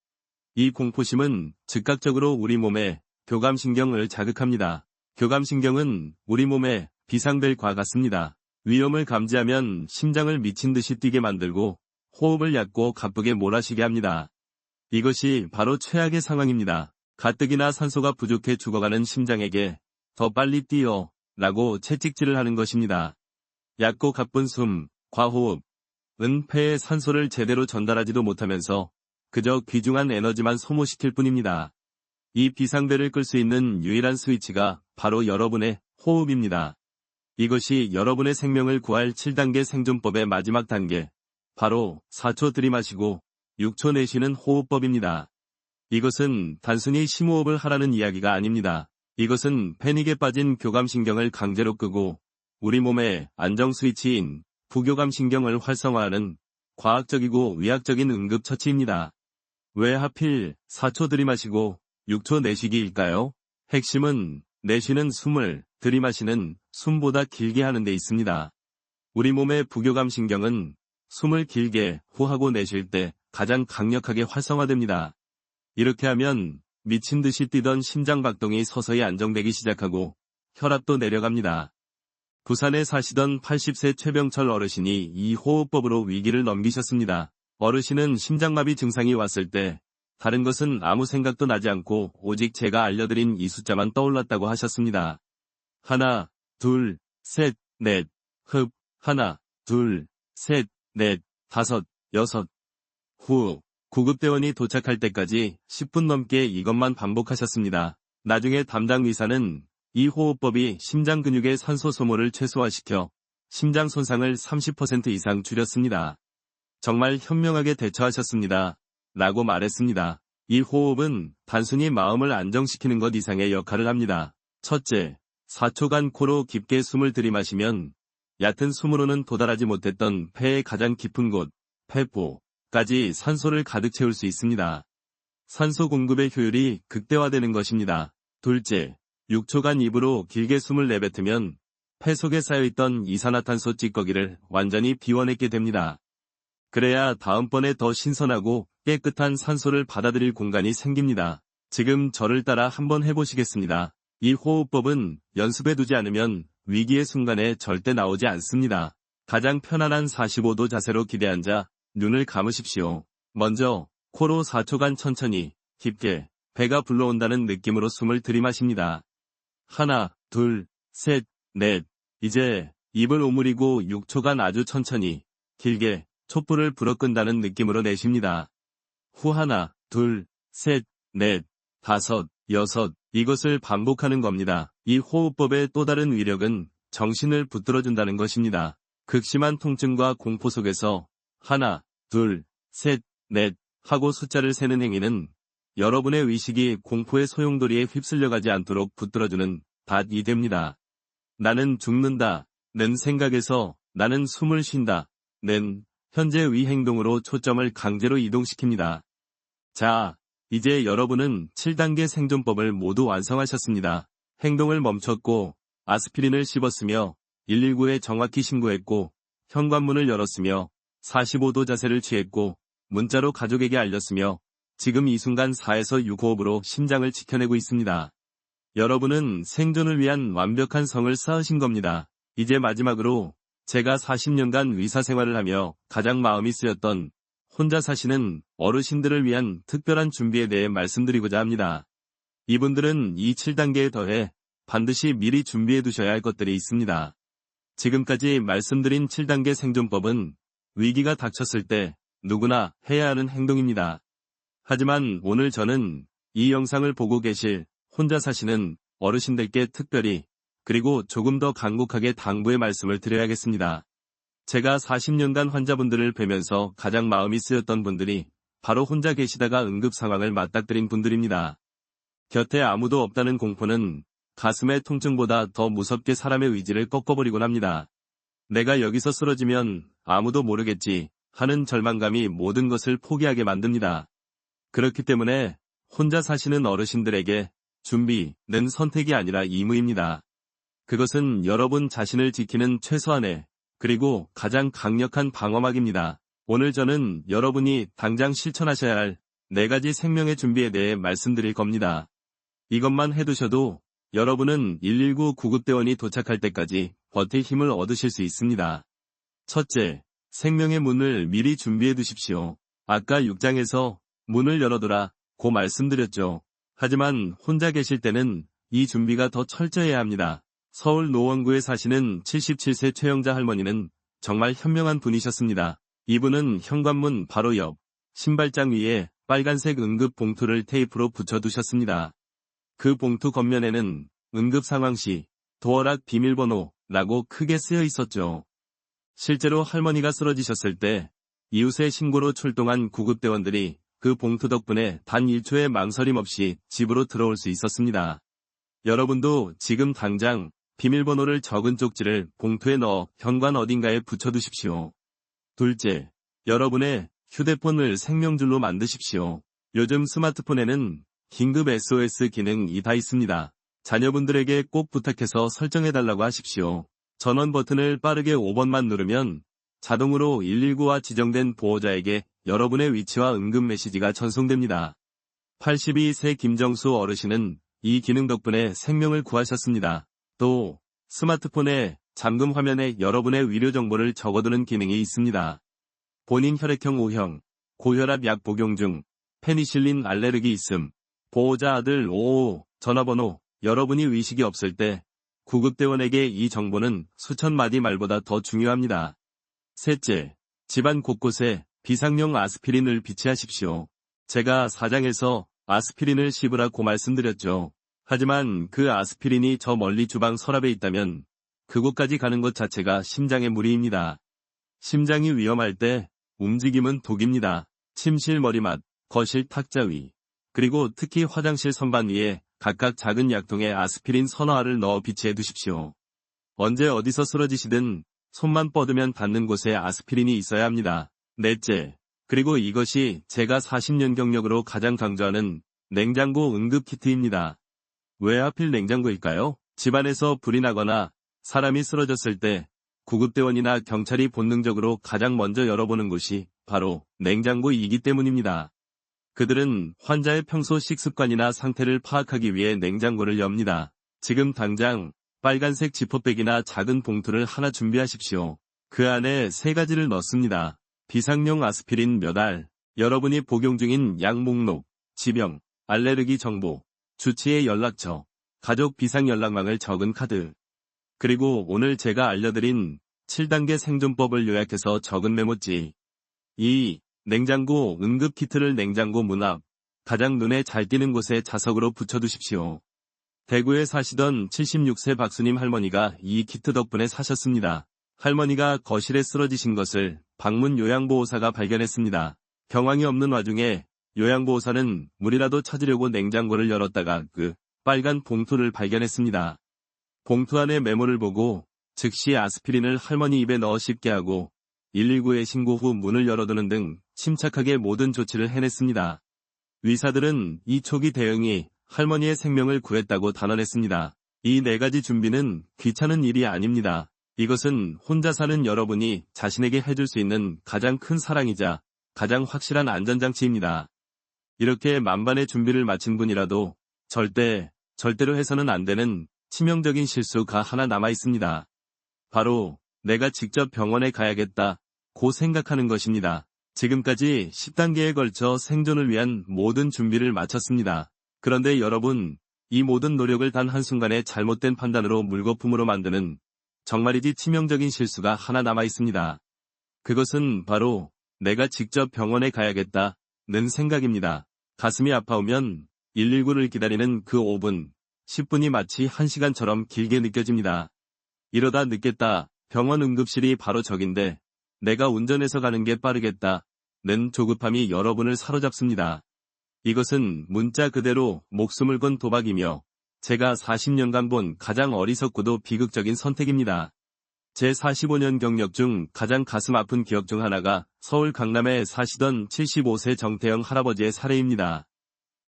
이 공포심은 즉각적으로 우리 몸의 교감신경을 자극합니다. 교감신경은 우리 몸의 비상벨과 같습니다. 위험을 감지하면 심장을 미친 듯이 뛰게 만들고 호흡을 얕고 가쁘게 몰아쉬게 합니다. 이것이 바로 최악의 상황입니다. 가뜩이나 산소가 부족해 죽어가는 심장에게 더 빨리 뛰어 라고 채찍질을 하는 것입니다. 얕고 가쁜 숨, 과호흡, 폐에 산소를 제대로 전달하지도 못하면서 그저 귀중한 에너지만 소모시킬 뿐입니다. 이 비상벨을 끌 수 있는 유일한 스위치가 바로 여러분의 호흡입니다. 이것이 여러분의 생명을 구할 7단계 생존법의 마지막 단계, 바로 4초 들이마시고 6초 내쉬는 호흡법입니다. 이것은 단순히 심호흡을 하라는 이야기가 아닙니다. 이것은 패닉에 빠진 교감신경을 강제로 끄고 우리 몸의 안정 스위치인 부교감신경을 활성화하는 과학적이고 의학적인 응급처치입니다. 왜 하필 4초 들이마시고 6초 내쉬기일까요? 핵심은 내쉬는 숨을 들이마시는 숨보다 길게 하는 데 있습니다. 우리 몸의 부교감신경은 숨을 길게 호하고 내쉴 때 가장 강력하게 활성화됩니다. 이렇게 하면 미친 듯이 뛰던 심장박동이 서서히 안정되기 시작하고 혈압도 내려갑니다. 부산에 사시던 80세 최병철 어르신이 이 호흡법으로 위기를 넘기셨습니다. 어르신은 심장마비 증상이 왔을 때 다른 것은 아무 생각도 나지 않고 오직 제가 알려드린 이 숫자만 떠올랐다고 하셨습니다. 하나, 둘, 셋, 넷, 흡, 하나, 둘, 셋, 넷, 다섯, 여섯. 후, 구급대원이 도착할 때까지 10분 넘게 이것만 반복하셨습니다. 나중에 담당 의사는 이 호흡법이 심장 근육의 산소 소모를 최소화시켜 심장 손상을 30% 이상 줄였습니다. 정말 현명하게 대처하셨습니다. 라고 말했습니다. 이 호흡은 단순히 마음을 안정시키는 것 이상의 역할을 합니다. 첫째, 4초간 코로 깊게 숨을 들이마시면 얕은 숨으로는 도달하지 못했던 폐의 가장 깊은 곳, 폐포까지 산소를 가득 채울 수 있습니다. 산소 공급의 효율이 극대화되는 것입니다. 둘째, 6초간 입으로 길게 숨을 내뱉으면 폐 속에 쌓여있던 이산화탄소 찌꺼기를 완전히 비워내게 됩니다. 그래야 다음번에 더 신선하고 깨끗한 산소를 받아들일 공간이 생깁니다. 지금 저를 따라 한번 해보시겠습니다. 이 호흡법은 연습해두지 않으면 위기의 순간에 절대 나오지 않습니다. 가장 편안한 45도 자세로 기대앉아 눈을 감으십시오. 먼저 코로 4초간 천천히 깊게 배가 불러온다는 느낌으로 숨을 들이마십니다. 하나, 둘, 셋, 넷. 이제 입을 오므리고 6초간 아주 천천히 길게 촛불을 불어끈다는 느낌으로 내쉽니다. 후 하나, 둘, 셋, 넷, 다섯, 여섯. 이것을 반복하는 겁니다. 이 호흡법의 또 다른 위력은 정신을 붙들어준다는 것입니다. 극심한 통증과 공포 속에서 하나, 둘, 셋, 넷 하고 숫자를 세는 행위는 여러분의 의식이 공포의 소용돌이에 휩쓸려가지 않도록 붙들어주는 닷이 됩니다. 나는 죽는다. 는 생각에서 나는 숨을 쉰다. 는 현재의 행동으로 초점을 강제로 이동시킵니다. 자, 이제 여러분은 7단계 생존법을 모두 완성하셨습니다. 행동을 멈췄고 아스피린을 씹었으며 119에 정확히 신고했고 현관문을 열었으며 45도 자세를 취했고 문자로 가족에게 알렸으며 지금 이 순간 4에서 6호흡으로 심장을 지켜내고 있습니다. 여러분은 생존을 위한 완벽한 성을 쌓으신 겁니다. 이제 마지막으로 제가 40년간 의사생활을 하며 가장 마음이 쓰였던 혼자 사시는 어르신들을 위한 특별한 준비에 대해 말씀드리고자 합니다. 이분들은 이 7단계에 더해 반드시 미리 준비해 두셔야 할 것들이 있습니다. 지금까지 말씀드린 7단계 생존법은 위기가 닥쳤을 때 누구나 해야 하는 행동입니다. 하지만 오늘 저는 이 영상을 보고 계실 혼자 사시는 어르신들께 특별히 그리고 조금 더 간곡하게 당부의 말씀을 드려야겠습니다. 제가 40년간 환자분들을 뵈면서 가장 마음이 쓰였던 분들이 바로 혼자 계시다가 응급 상황을 맞닥뜨린 분들입니다. 곁에 아무도 없다는 공포는 가슴의 통증보다 더 무섭게 사람의 의지를 꺾어버리곤 합니다. 내가 여기서 쓰러지면 아무도 모르겠지 하는 절망감이 모든 것을 포기하게 만듭니다. 그렇기 때문에 혼자 사시는 어르신들에게 준비는 선택이 아니라 의무입니다. 그것은 여러분 자신을 지키는 최소한의 그리고 가장 강력한 방어막입니다. 오늘 저는 여러분이 당장 실천하셔야 할 4가지 생명의 준비에 대해 말씀드릴 겁니다. 이것만 해두셔도 여러분은 119 구급대원이 도착할 때까지 버틸 힘을 얻으실 수 있습니다. 첫째, 생명의 문을 미리 준비해 두십시오. 아까 6장에서 문을 열어두라 고 말씀드렸죠. 하지만 혼자 계실 때는 이 준비가 더 철저해야 합니다. 서울 노원구에 사시는 77세 최영자 할머니는 정말 현명한 분이셨습니다. 이분은 현관문 바로 옆 신발장 위에 빨간색 응급 봉투를 테이프로 붙여두셨습니다. 그 봉투 겉면에는 응급 상황 시 도어락 비밀번호라고 크게 쓰여 있었죠. 실제로 할머니가 쓰러지셨을 때 이웃의 신고로 출동한 구급대원들이 그 봉투 덕분에 단 1초의 망설임 없이 집으로 들어올 수 있었습니다. 여러분도 지금 당장 비밀번호를 적은 쪽지를 봉투에 넣어 현관 어딘가에 붙여두십시오. 둘째, 여러분의 휴대폰을 생명줄로 만드십시오. 요즘 스마트폰에는 긴급 SOS 기능이 다 있습니다. 자녀분들에게 꼭 부탁해서 설정해달라고 하십시오. 전원 버튼을 빠르게 5번만 누르면 자동으로 119와 지정된 보호자에게 여러분의 위치와 응급 메시지가 전송됩니다. 82세 김정수 어르신은 이 기능 덕분에 생명을 구하셨습니다. 또 스마트폰의 잠금 화면에 여러분의 위료 정보를 적어두는 기능이 있습니다. 본인 혈액형 O형, 고혈압 약 복용 중, 페니실린 알레르기 있음, 보호자 아들 55, 전화번호, 여러분이 의식이 없을 때 구급대원에게 이 정보는 수천 마디 말보다 더 중요합니다. 셋째, 집안 곳곳에 비상용 아스피린을 비치하십시오. 제가 사장에서 아스피린을 씹으라고 말씀드렸죠. 하지만 그 아스피린이 저 멀리 주방 서랍에 있다면 그곳까지 가는 것 자체가 심장의 무리입니다. 심장이 위험할 때 움직임은 독입니다. 침실 머리맡, 거실 탁자 위, 그리고 특히 화장실 선반 위에 각각 작은 약통에 아스피린 서너 알을 넣어 비치해 두십시오. 언제 어디서 쓰러지시든 손만 뻗으면 닿는 곳에 아스피린이 있어야 합니다. 넷째, 그리고 이것이 제가 40년 경력으로 가장 강조하는 냉장고 응급키트입니다. 왜 하필 냉장고일까요? 집안에서 불이 나거나 사람이 쓰러졌을 때 구급대원이나 경찰이 본능적으로 가장 먼저 열어보는 곳이 바로 냉장고이기 때문입니다. 그들은 환자의 평소 식습관이나 상태를 파악하기 위해 냉장고를 엽니다. 지금 당장 빨간색 지퍼백이나 작은 봉투를 하나 준비하십시오. 그 안에 3가지를 넣습니다. 비상용 아스피린 몇 알, 여러분이 복용 중인 약 목록, 지병, 알레르기 정보, 주치의 연락처, 가족 비상연락망을 적은 카드. 그리고 오늘 제가 알려드린 7단계 생존법을 요약해서 적은 메모지. 2. 냉장고 응급키트를 냉장고 문 앞, 가장 눈에 잘 띄는 곳에 자석으로 붙여두십시오. 대구에 사시던 76세 박수님 할머니가 이 키트 덕분에 사셨습니다. 할머니가 거실에 쓰러지신 것을 방문 요양보호사가 발견했습니다. 경황이 없는 와중에 요양보호사는 물이라도 찾으려고 냉장고를 열었다가 그 빨간 봉투를 발견했습니다. 봉투 안에 메모를 보고 즉시 아스피린을 할머니 입에 넣어 씹게 하고 119에 신고 후 문을 열어두는 등 침착하게 모든 조치를 해냈습니다. 의사들은 이 초기 대응이 할머니의 생명을 구했다고 단언했습니다. 이 4가지 준비는 귀찮은 일이 아닙니다. 이것은 혼자 사는 여러분이 자신에게 해줄 수 있는 가장 큰 사랑이자 가장 확실한 안전장치입니다. 이렇게 만반의 준비를 마친 분이라도 절대로 해서는 안 되는 치명적인 실수가 하나 남아 있습니다. 바로 내가 직접 병원에 가야겠다고 생각하는 것입니다. 지금까지 10단계에 걸쳐 생존을 위한 모든 준비를 마쳤습니다. 그런데 여러분, 이 모든 노력을 단 한순간에 잘못된 판단으로 물거품으로 만드는 정말이지 치명적인 실수가 하나 남아 있습니다. 그것은 바로 내가 직접 병원에 가야겠다는 생각입니다. 가슴이 아파오면 119를 기다리는 그 5분, 10분이 마치 1시간처럼 길게 느껴집니다. 이러다 늦겠다, 병원 응급실이 바로 저긴데 내가 운전해서 가는 게 빠르겠다는 조급함이 여러분을 사로잡습니다. 이것은 문자 그대로 목숨을 건 도박이며 제가 40년간 본 가장 어리석고도 비극적인 선택입니다. 제 45년 경력 중 가장 가슴 아픈 기억 중 하나가 서울 강남에 사시던 75세 정태영 할아버지의 사례입니다.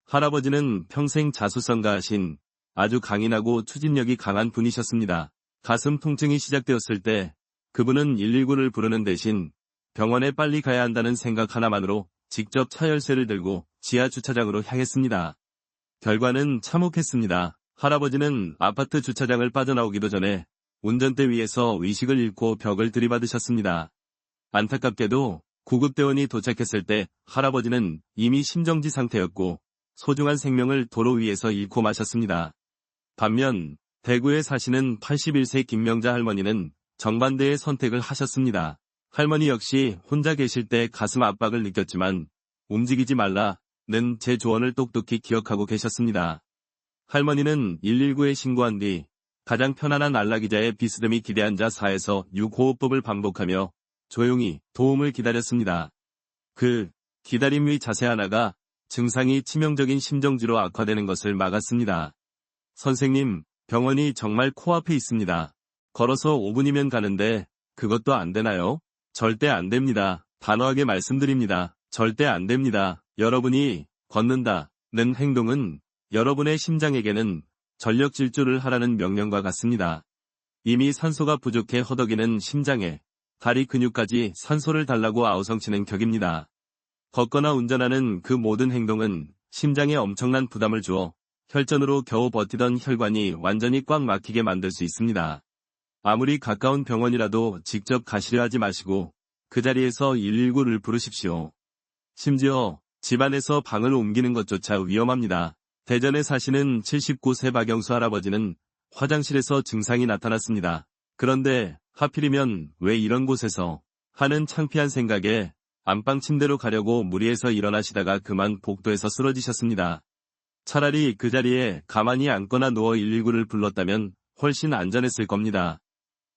할아버지는 평생 자수성가하신 아주 강인하고 추진력이 강한 분이셨습니다. 가슴 통증이 시작되었을 때 그분은 119를 부르는 대신 병원에 빨리 가야 한다는 생각 하나만으로 직접 차 열쇠를 들고 지하 주차장으로 향했습니다. 결과는 참혹했습니다. 할아버지는 아파트 주차장을 빠져나오기도 전에 운전대 위에서 의식을 잃고 벽을 들이받으셨습니다. 안타깝게도 구급대원이 도착했을 때 할아버지는 이미 심정지 상태였고 소중한 생명을 도로 위에서 잃고 마셨습니다. 반면 대구에 사시는 81세 김명자 할머니는 정반대의 선택을 하셨습니다. 할머니 역시 혼자 계실 때 가슴 압박을 느꼈지만 움직이지 말라는 제 조언을 똑똑히 기억하고 계셨습니다. 할머니는 119에 신고한 뒤 가장 편안한 안락의자에 비스듬히 기대앉아 4에서 6 호흡법을 반복하며 조용히 도움을 기다렸습니다. 그 기다림 의 자세 하나가 증상이 치명적인 심정지로 악화되는 것을 막았습니다. 선생님, 병원이 정말 코앞에 있습니다. 걸어서 5분이면 가는데 그것도 안 되나요? 절대 안 됩니다. 단호하게 말씀드립니다. 절대 안 됩니다. 여러분이 걷는다는 행동은 여러분의 심장에게는 전력 질주를 하라는 명령과 같습니다. 이미 산소가 부족해 허덕이는 심장에 다리 근육까지 산소를 달라고 아우성치는 격입니다. 걷거나 운전하는 그 모든 행동은 심장에 엄청난 부담을 주어 혈전으로 겨우 버티던 혈관이 완전히 꽉 막히게 만들 수 있습니다. 아무리 가까운 병원이라도 직접 가시려 하지 마시고 그 자리에서 119를 부르십시오. 심지어 집안에서 방을 옮기는 것조차 위험합니다. 대전에 사시는 79세 박영수 할아버지는 화장실에서 증상이 나타났습니다. 그런데 하필이면 왜 이런 곳에서 하는 창피한 생각에 안방 침대로 가려고 무리해서 일어나시다가 그만 복도에서 쓰러지셨습니다. 차라리 그 자리에 가만히 앉거나 누워 119를 불렀다면 훨씬 안전했을 겁니다.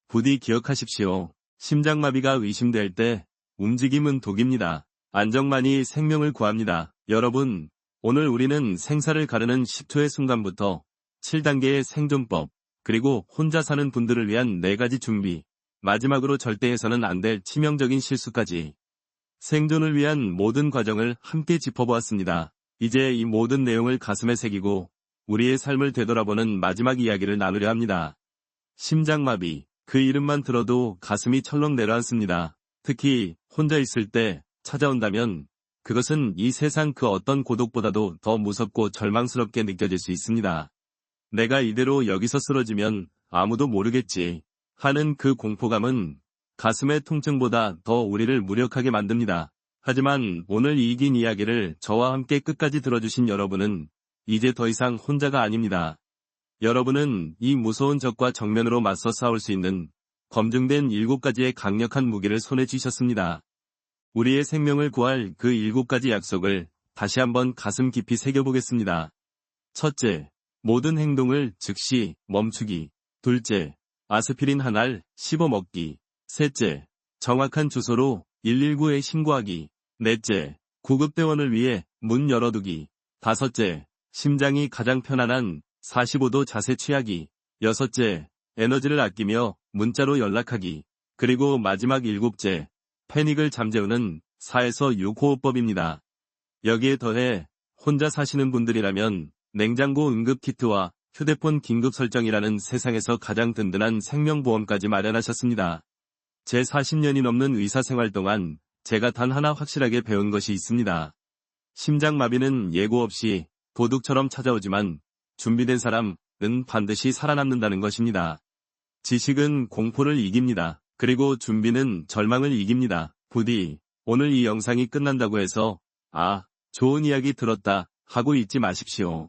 부디 기억하십시오. 심장마비가 의심될 때 움직임은 독입니다. 안정만이 생명을 구합니다. 여러분, 오늘 우리는 생사를 가르는 10초의 순간부터 7단계의 생존법, 그리고 혼자 사는 분들을 위한 4가지 준비, 마지막으로 절대 해서는 안 될 치명적인 실수까지 생존을 위한 모든 과정을 함께 짚어보았습니다. 이제 이 모든 내용을 가슴에 새기고 우리의 삶을 되돌아보는 마지막 이야기를 나누려 합니다. 심장마비, 그 이름만 들어도 가슴이 철렁 내려앉습니다. 특히 혼자 있을 때 찾아온다면 그것은 이 세상 그 어떤 고독보다도 더 무섭고 절망스럽게 느껴질 수 있습니다. 내가 이대로 여기서 쓰러지면 아무도 모르겠지 하는 그 공포감은 가슴의 통증보다 더 우리를 무력하게 만듭니다. 하지만 오늘 이 긴 이야기를 저와 함께 끝까지 들어주신 여러분은 이제 더 이상 혼자가 아닙니다. 여러분은 이 무서운 적과 정면으로 맞서 싸울 수 있는 검증된 7가지의 강력한 무기를 손에 쥐셨습니다. 우리의 생명을 구할 그 7가지 약속을 다시 한번 가슴 깊이 새겨보겠습니다. 첫째, 모든 행동을 즉시 멈추기. 둘째, 아스피린 한 알 씹어 먹기. 셋째, 정확한 주소로 119에 신고하기. 넷째, 구급대원을 위해 문 열어두기. 다섯째, 심장이 가장 편안한 45도 자세 취하기. 여섯째, 에너지를 아끼며 문자로 연락하기. 그리고 마지막 7째, 패닉을 잠재우는 4에서 6호흡법입니다. 여기에 더해 혼자 사시는 분들이라면 냉장고 응급키트와 휴대폰 긴급 설정이라는 세상에서 가장 든든한 생명보험까지 마련하셨습니다. 제 40년이 넘는 의사생활 동안 제가 단 하나 확실하게 배운 것이 있습니다. 심장마비는 예고 없이 도둑처럼 찾아오지만 준비된 사람은 반드시 살아남는다는 것입니다. 지식은 공포를 이깁니다. 그리고 준비는 절망을 이깁니다. 부디 오늘 이 영상이 끝난다고 해서 좋은 이야기 들었다 하고 잊지 마십시오.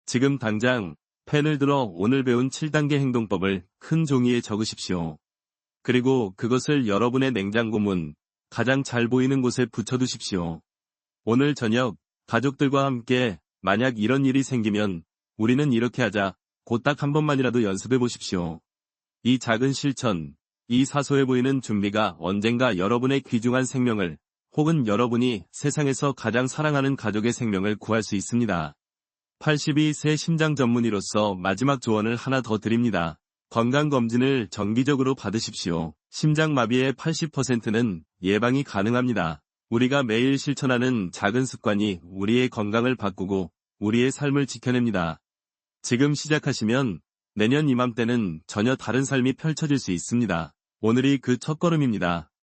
지금 당장 펜을 들어 오늘 배운 7단계 행동법을 큰 종이에 적으십시오. 그리고 그것을 여러분의 냉장고 문 가장 잘 보이는 곳에 붙여두십시오. 오늘 저녁 가족들과 함께 만약 이런 일이 생기면 우리는 이렇게 하자 고 딱 한 번만이라도 연습해 보십시오. 이 작은 실천, 이 사소해 보이는 준비가 언젠가 여러분의 귀중한 생명을 혹은 여러분이 세상에서 가장 사랑하는 가족의 생명을 구할 수 있습니다. 82세 심장 전문의로서 마지막 조언을 하나 더 드립니다. 건강검진을 정기적으로 받으십시오. 심장마비의 80%는 예방이 가능합니다. 우리가 매일 실천하는 작은 습관이 우리의 건강을 바꾸고 우리의 삶을 지켜냅니다. 지금 시작하시면 내년 이맘때는 전혀 다른 삶이 펼쳐질 수 있습니다. 오늘이 그 첫걸음입니다.